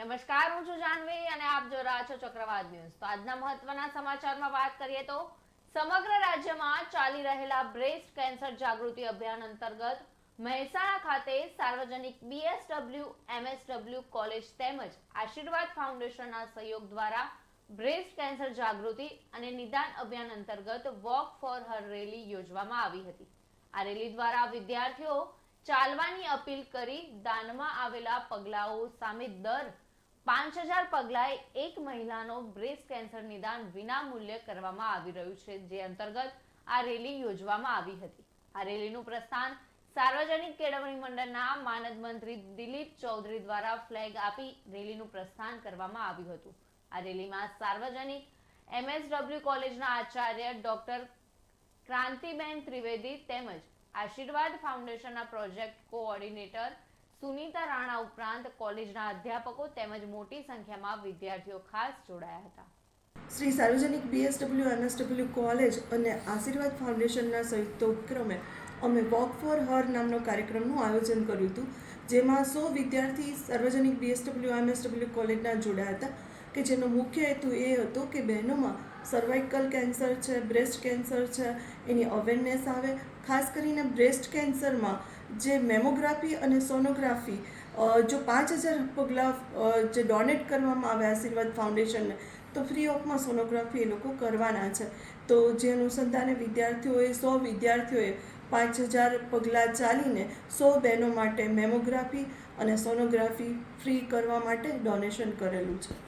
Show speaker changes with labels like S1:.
S1: નમસ્કાર, હું છું જાનવી અને આપ જો રહ્યા છો ચક્રવાત ન્યૂઝ। તો આજના મહત્વના સમાચારમાં વાત કરીએ તો સમગ્ર રાજ્યમાં ચાલી રહેલા બ્રેસ્ટ કેન્સર જાગૃતિ અભિયાન અંતર્ગત મહેસાણા ખાતે સાર્વજનિક BSW MSW કોલેજ તેમજ આશીર્વાદ ફાઉન્ડેશનના સહયોગ દ્વારા બ્રેસ્ટ કેન્સર જાગૃતિ અને નિદાન અભિયાન અંતર્ગત વોક ફોર હર રેલી યોજવામાં આવી હતી। આ રેલી દ્વારા વિદ્યાર્થીઓ ચાલવાની અપીલ કરી દાનમાં આવેલા પગલાઓ સામે દર 5000 પગલાએ એક મહિલાનો બ્રેસ્ટ કેન્સર નિદાન વિના મૂલ્યે કરવામાં આવી રહ્યું છે, જે અંતર્ગત આ રેલી યોજવામાં આવી હતી। આ રેલીનું પ્રસ્થાન સાર્વજનિક કેળવણી મંડળના માનદ મંત્રી દિલીપ ચૌધરી દ્વારા ફ્લેગ આપી રેલીનું પ્રસ્થાન કરવામાં આવ્યું હતું। આ રેલીમાં સાર્વજનિક MSW કોલેજના આચાર્ય ડોક્ટર ક્રાંતિબેન ત્રિવેદી તેમજ આશીર્વાદ ફાઉન્ડેશનના પ્રોજેક્ટ કોઓર્ડિનેટર સુનીતા રાણા ઉપરાંત કોલેજના અધ્યાપકો તેમજ મોટી સંખ્યામાં વિદ્યાર્થીઓ ખાસ જોડાયા હતા।
S2: શ્રી સાર્વજનિક BSW MSW કોલેજ અને આશીર્વાદ ફાઉન્ડેશનના સંયુક્ત ઉપક્રમે અમે વોક ફોર હર નામનો કાર્યક્રમનું આયોજન કર્યું હતું, જેમાં 100 વિદ્યાર્થી સાર્વજનિક BSW MSW કોલેજના જોડાયા હતા કે જેનો મુખ્ય હેતુ એ હતો કે બહેનોમાં સર્વાઇકલ કેન્સર છે, બ્રેસ્ટ કેન્સર છે, એની અવેરનેસ આવે। ખાસ કરીને બ્રેસ્ટ કેન્સરમાં જે મેમોગ્રાફી અને સોનોગ્રાફી જો 5000 પગલાં જે ડોનેટ કરવામાં આવે આશીર્વાદ ફાઉન્ડેશનને, તો ફ્રી ઓફમાં સોનોગ્રાફી એ લોકો કરવાના છે। તો જે અનુસંધાને વિદ્યાર્થીઓએ 100 વિદ્યાર્થીઓએ 5000 પગલાં ચાલીને 100 બહેનો માટે મેમોગ્રાફી અને સોનોગ્રાફી ફ્રી કરવા માટે ડોનેશન કરેલું છે।